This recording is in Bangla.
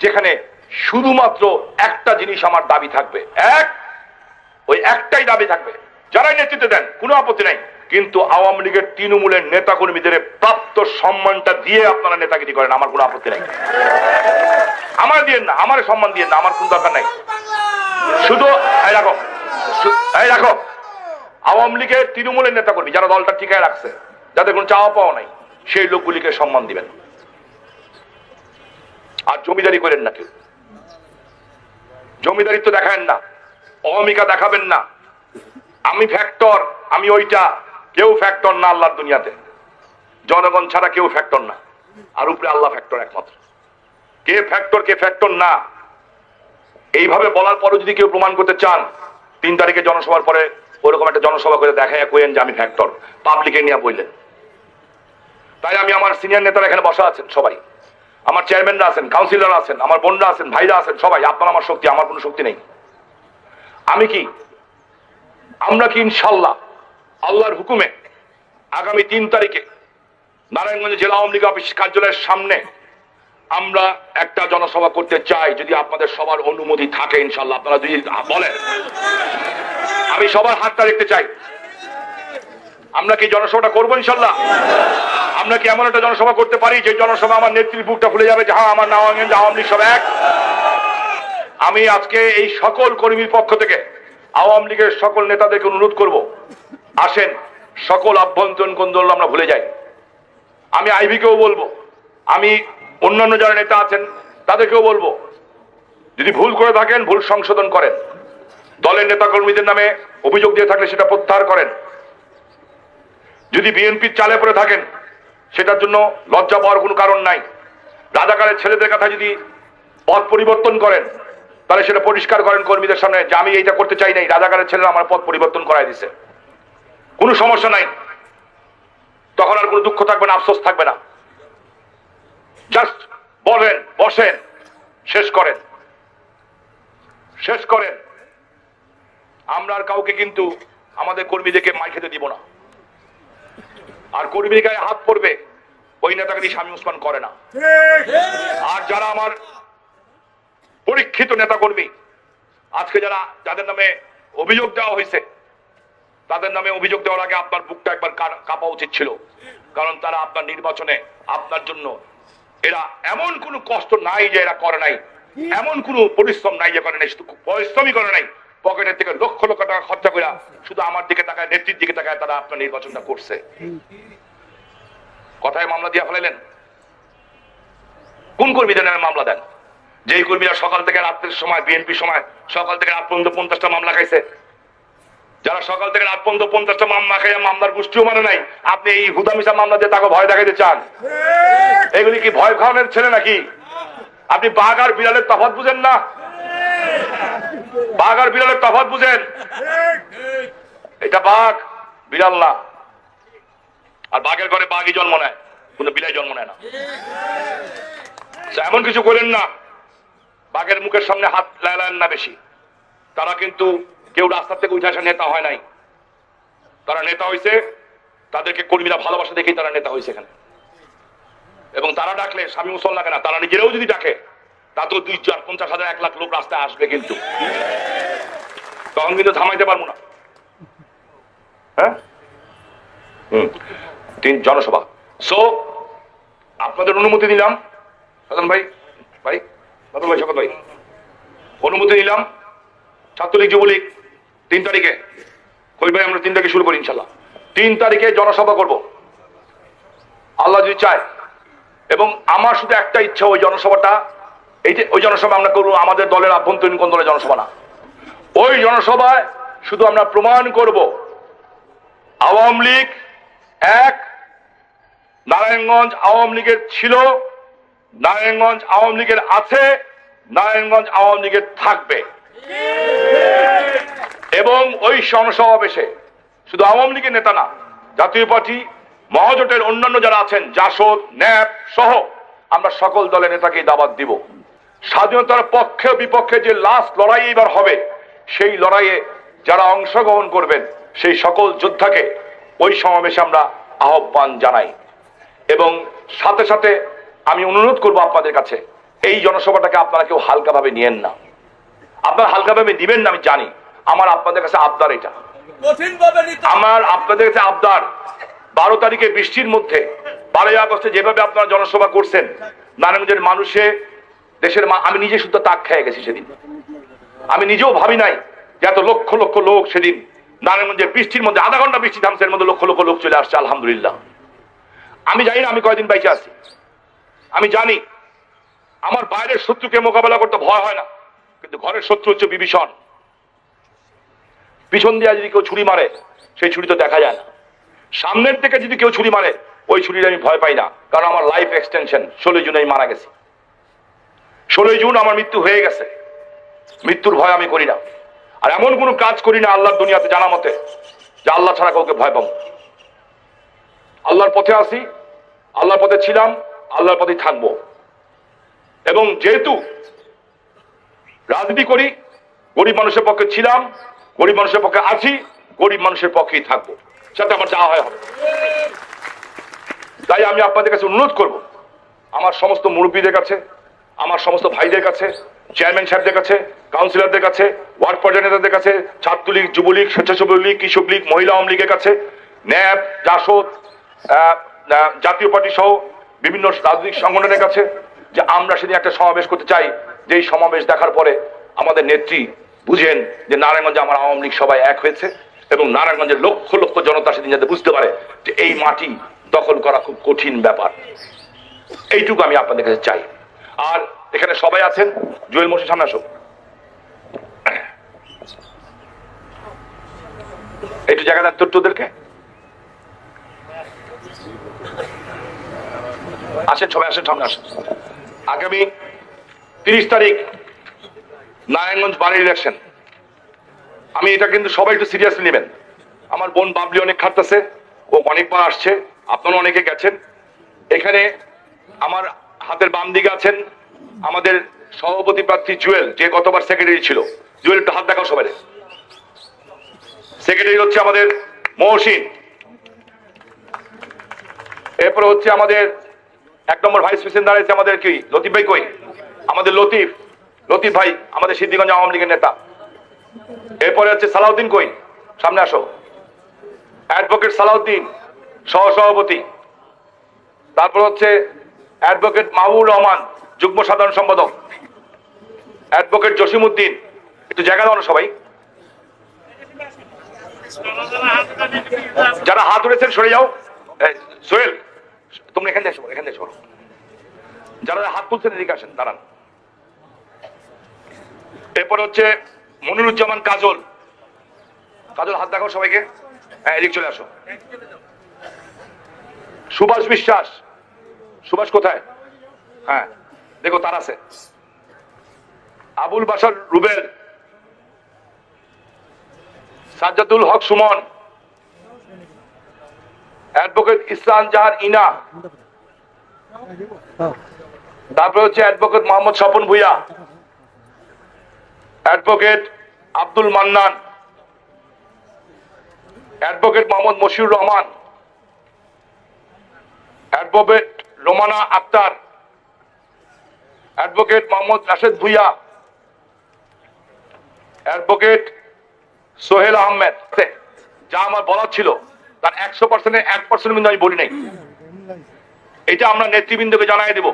যেখানে শুধুমাত্র একটা জিনিস আমার দাবি থাকবে, ওই একটাই দাবি থাকবে, যারাই নেতৃত্ব দেন কোনো আপত্তি নাই, কিন্তু আওয়ামী লীগের তৃণমূলের নেতা কর্মীদের প্রাপ্ত সম্মানটা দিয়ে আপনারা নেতাগিরি করেন, আমার কোনো আপত্তি নাই। আমার দিয়েন না, আমার সম্মান দিয়েন না, আমার কোন দরকার নাই। শুধু রাখো আওয়ামী লীগের তৃণমূলের নেতা কর্মী যারা দলটা টিকায় রাখছে, যাদের কোনো চাওয়া পাওয়া নাই, সেই লোকগুলিকে সম্মান দিবেন। আর জমিদারি করেন না, কেউ জমিদারিত্ব দেখাবেন না, অহমিকা দেখাবেন না। আমি ফ্যাক্টর, আমি ওইটা, কেউ ফ্যাক্টর না আল্লাহর দুনিয়াতে। জনগণ ছাড়া কেউ ফ্যাক্টর না, আর উপরে আল্লাহ ফ্যাক্টর একমাত্র। কে ফ্যাক্টর কে ফ্যাক্টর না, এইভাবে বলার পরে যদি কেউ প্রমাণ করতে চান, 3 তারিখে জনসভার পরে ওরকম একটা জনসভা করে দেখায় কইেন যে আমি ফ্যাক্টর, পাবলিকে নিয়ে বললেন। তাই আমি আমার সিনিয়র নেতারা এখানে বসা আছেন, সবাই আমার চেয়ারম্যানরা আছেন, কাউন্সিলর আছেন, আমার বোনরা আছেন, ভাইরা আছেন, সবাই আপনার আমার শক্তি, আমার কোনো শক্তি নেই। আমরা কি ইনশাল্লাহ আল্লাহর হুকুমে আগামী 3 তারিখে নারায়ণগঞ্জ জেলা আওয়ামী লীগ অফিস কার্যালয়ের সামনে আমরা একটা জনসভা করতে চাই, যদি আপনাদের সবার অনুমতি থাকে। ইনশাল্লাহ আপনারা যদি বলেন, আমি সবার হাতটা দেখতে চাই। আমরা কি জনসভাটা করবো ইনশাল্লাহ? আমরা কি এমন একটা জনসভা করতে পারি যে জনসভা আমার নেত্রীর বুকটা ফুলে যাবে, যাহা আমার নারায়ণগঞ্জ আওয়ামী লীগ সব এক? আমি আজকে এই সকল কর্মীর পক্ষ থেকে আওয়ামী লীগের সকল নেতাদেরকে অনুরোধ করব, আসেন সকল আভ্যন্তরীণ কোন্দল আমরা ভুলে যাই। আমি আইভিকেও বলবো, আমি অন্যান্য যারা নেতা আছেন তাদেরকেও বলবো, যদি ভুল করে থাকেন ভুল সংশোধন করেন। দলের নেতা কর্মীদের নামে অভিযোগ দিয়ে থাকলে সেটা প্রত্যাহার করেন। যদি বিএনপির চালে পড়ে থাকেন সেটার জন্য লজ্জা পাওয়ার কোনো কারণ নাই। রাজাকারের ছেলেদের কথা যদি পথ পরিবর্তন করেন তাহলে সেটা পরিষ্কার করেন কর্মীদের সামনে যে আমি এইটা করতে চাই নাই, রাজাকারের ছেলেরা আমার পথ পরিবর্তন করাই দিছে, কোনো সমস্যা নাই। তখন আর কোনো দুঃখ থাকবে না, আফসোস থাকবে না। জাস্ট বলেন, বসেন, শেষ করেন। আমরা আর কাউকে কিন্তু আমাদের কর্মীদেরকে মাই খেতে দিব না। আর কর্মীর গায়ে হাত পড়বে ওই নেতাকে স্বামী উসমান করে না। আর যারা আমার পরীক্ষিত নেতা কর্মী আজকে যাদের নামে অভিযোগ দেওয়া হয়েছে, তাদের নামে অভিযোগ দেওয়ার আগে আপনার বুকটা একবার কাঁপা উচিত ছিল। কারণ তারা আপনার নির্বাচনে আপনার জন্য এরা এমন কোনো কষ্ট নাই যে এরা করে নাই, এমন কোনো পরিশ্রম নাই যে করে নাই, শুধু পরিশ্রমই করে নাই, পকেটের থেকে লক্ষ লক্ষ টাকা খরচা করে শুধু আমার দিকে তাকায়, নেত্রীর দিকে তাকায় তারা আপনার নির্বাচনটা করছে। কথায় মামলা দিয়ে ফেলাইলেন। কোন কর্মীদের নামে মামলা দেন? যেই কর্মীরা সকাল থেকে রাত্রের সময়, বিএনপি সময় সকাল থেকে রাত পর্যন্ত 50টা মামলা খাইছে, যারা সকাল থেকে রাত পর্যন্ত 50টা মামলা খাইয়া মামলার গোষ্ঠীও মানে নাই, আপনি এই হুদামিশা মামলা দিয়ে তাকে ভয় দেখাইতে চান? এগুলি কি ভয় খাওয়ানোর ছেলে নাকি? আপনি বাঘ আর বিড়ালের তফাৎ বুঝেন না? বাঘ আর বিড়ালের তফাৎ বুঝেন? এটা বাঘ, বিড়াল না। আর বাঘের ঘরে বাঘই জন্ম নেয়, কোনো বিড়াল জন্ম নেয় না। এমন কিছু করেন না, বাঘের মুখের সামনে হাত লাগালেন না বেশি। তারা কিন্তু কেউ রাস্তা থেকে উঠে আসা নেতা হয় নাই, তারা নেতা হয়েছে, তাদেরকে কর্মীরা ভালোবাসা দেখেই তারা নেতা হয়েছে এখানে। এবং তারা ডাকলে স্বামী মুসল লাগে না, তারা নিজেরাও যদি ডাকে তাতেও 2, 4, 50 হাজার 1 লাখ লোক রাস্তায় আসবে, কিন্তু তখন কিন্তু থামাইতে পারবো না। হ্যাঁ, 3 জনসভা। সো আপনাদের অনুমতি দিলাম, সাধন ভাই, বাদল ভাই, শকত ভাই, অনুমতি দিলাম ছাত্রলীগ যুবলীগ 3 তারিখে। কই ভাই, আমরা 3 তারিখে শুরু করি ইনশাল্লাহ। 3 তারিখে জনসভা করব আল্লাহ যদি চায়। এবং আমার শুধু একটা ইচ্ছা, ওই জনসভাটা, ওই জনসভা আমরা করবো আমাদের দলের আভ্যন্তরীণ কোন দলের জনসভা না। ওই জনসভায় শুধু আমরা প্রমাণ করব আওয়ামী লীগ এক, নারায়ণগঞ্জ আওয়ামী লীগের ছিল, নারায়ণগঞ্জ আওয়ামী লীগের আছে, নারায়ণগঞ্জ আওয়ামী লীগের থাকবে। এবং ওই সমাবেশে শুধু আওয়ামী লীগের নেতা না, জাতীয় পার্টি, মহাজোটের অন্যান্য যারা আছেন, জাসদ, ন্যাপ সহ আমরা সকল দলের নেতাকে দাওয়াত দিব। স্বাধীনতার পক্ষে বিপক্ষে যে লাস্ট লড়াই এবার হবে, সেই লড়াইয়ে যারা অংশগ্রহণ করবেন সেই সকল যোদ্ধাকে ওই সমাবেশে আমরা আহ্বান জানাই। এবং সাথে সাথে আমি অনুরোধ করব আপনাদের কাছে, এই জনসভাটাকে আপনারা কেউ হালকাভাবে নিয়েন না। আপনারা হালকাভাবে নিবেন না আমি জানি। আমার আপনাদের কাছে আবদার, এটা আমার আপনাদের কাছে আবদার, 12 তারিখে বৃষ্টির মধ্যে 12ই আগস্টে যেভাবে আপনারা জনসভা করছেন, নারায়ণগঞ্জের মানুষে দেশের আমি নিজে শুদ্ধ তাক খেয়ে গেছি সেদিন। আমি নিজেও ভাবি নাই যে এত লক্ষ লক্ষ লোক সেদিন নারায়ণগঞ্জের বৃষ্টির মধ্যে, আধা ঘন্টা বৃষ্টি থামছে, এর মধ্যে লক্ষ লক্ষ লোক চলে আসছে। আলহামদুলিল্লাহ। আমি জানি না আমি কয়দিন বাইচে আছি। আমি জানি আমার বাইরের শত্রুকে মোকাবেলা করতে ভয় হয় না, কিন্তু ঘরের শত্রু হচ্ছে বিভীষণ। পিছন দিয়ে যদি কেউ ছুরি মারে সেই ছুরি তো দেখা যায় না, সামনের থেকে যদি কেউ ছুরি মারে ওই ছুরির আমি ভয় পাই না, কারণ আমার লাইফ এক্সটেনশন 16 জুন আমি মারা গেছি। 16 জুন আমার মৃত্যু হয়ে গেছে, মৃত্যুর ভয় আমি করি না। আর এমন কোন কাজ করি না আল্লাহর দুনিয়াতে জানা মতে যে আল্লাহ ছাড়া কাউকে ভয় পাবো। আল্লাহর পথে আসি, আল্লাহর পথে ছিলাম, আল্লাহর পথেই থাকবো। এবং যেহেতু রাজনীতি করি, গরিব মানুষের পক্ষে ছিলাম, গরিব মানুষের পক্ষে আছি, গরিব মানুষের পক্ষেই থাকবো, সাথে আমার যা হয় হবে। তাই আমি আপনাদের কাছে অনুরোধ করব, আমার সমস্ত মুরব্বীদের কাছে, আমার সমস্ত ভাইদের কাছে, চেয়ারম্যান সাহেবদের কাছে, কাউন্সিলরদের কাছে, ওয়ার্ড পর্যায়ের নেতাদের কাছে, ছাত্রলীগ, যুবলীগ, স্বেচ্ছাসেবক লীগ, কৃষক লীগ, মহিলা আওয়ামী লীগের কাছে, ন্যাপ, জাসদ, জাতীয় পার্টি সহ বিভিন্ন রাজনৈতিক সংগঠনের কাছে, যে আমরা সেদিন একটা সমাবেশ করতে চাই, যে এই সমাবেশ দেখার পরে আমাদের নেত্রী বুঝেন যে নারায়ণগঞ্জে আমার আওয়ামী লীগ সবাই এক হয়েছে, এবং নারায়ণগঞ্জের লক্ষ লক্ষ জনতা সেদিন যাতে বুঝতে পারে যে এই মাটি দখল করা খুব কঠিন ব্যাপার। এইটুকু আমি আপনাদের কাছে চাই। আর এখানে সবাই আছেন, জুয়েল মসজিদ সামনে আসো, একটু জায়গা দেন তোদেরকে। আসেন সবাই, আসেন সামনে আসেন। আগামী 30 তারিখ নারায়ণগঞ্জ বাড়ির ইলেকশন। আমি এটা কিন্তু সবাই একটু সিরিয়াসলি নেবেন। আমার বোন বাবলি অনেক খাটতেছে, ও অনেকবার আসছে, আপনারা অনেকে গেছেন। এখানে আমার হাতের বাম দিকে আছেন আমাদের সভাপতি প্রার্থী জুয়েল, যে গতবার সেক্রেটারি ছিল। জুয়েল একটু হাত দেখাও সবাই। সেক্রেটারি হচ্ছে আমাদের মহসিন। এরপরে হচ্ছে আমাদের 1 নম্বর ভাইস প্রেসিডেন্ট দাঁড়িয়েছে আমাদের কি লতিফ ভাই, কই আমাদের লতিফ ভাই, আমাদের সিদ্দিগঞ্জ আওয়ামী লীগের নেতা। এরপরে হচ্ছে সালাউদ্দিন, কই সামনে আসো, অ্যাডভোকেট সালাউদ্দিন সহ সভাপতি। তারপর হচ্ছে অ্যাডভোকেট মাহবুবুর রহমান যুগ্ম সাধারণ সম্পাদক, অ্যাডভোকেট জসিমউদ্দিন। একটু জায়গা দাও না সবাই, যারা হাত উঠেছেন সরে যাও। সোহেল তোমরা এখানে এসো, এখানে এসো। যারা হাত তুলছেন এদিকে আসেন, দাঁড়ান। এরপর হচ্ছে মনিরুজ্জামান কাজল, হাত দেখাও সবাইকে। হ্যাঁ এদিক চলে আসো। সুভাষ বিশ্বাস, সুভাষ কোথায়? হ্যাঁ দেখো তার আছে। আবুল বাশার রুবেল, সাজ্জাদুল হক সুমন, অ্যাডভোকেট ইসলাম জাহান ইনা, তারপরে হচ্ছে advocate Mohammad Swapan Bhuiyan, advocate Abdul Mannan, advocate Mohammad Moshiur Rahman, advocate Romana Akter, advocate Mohammad Rashed Bhuiyan, advocate Sohel Ahmed. যা আমার বলার ছিল তার 100%-এর 1% কিন্তু আমি বলি নাই। এটা আমরা নেতৃবৃন্দকে জানাই দেব।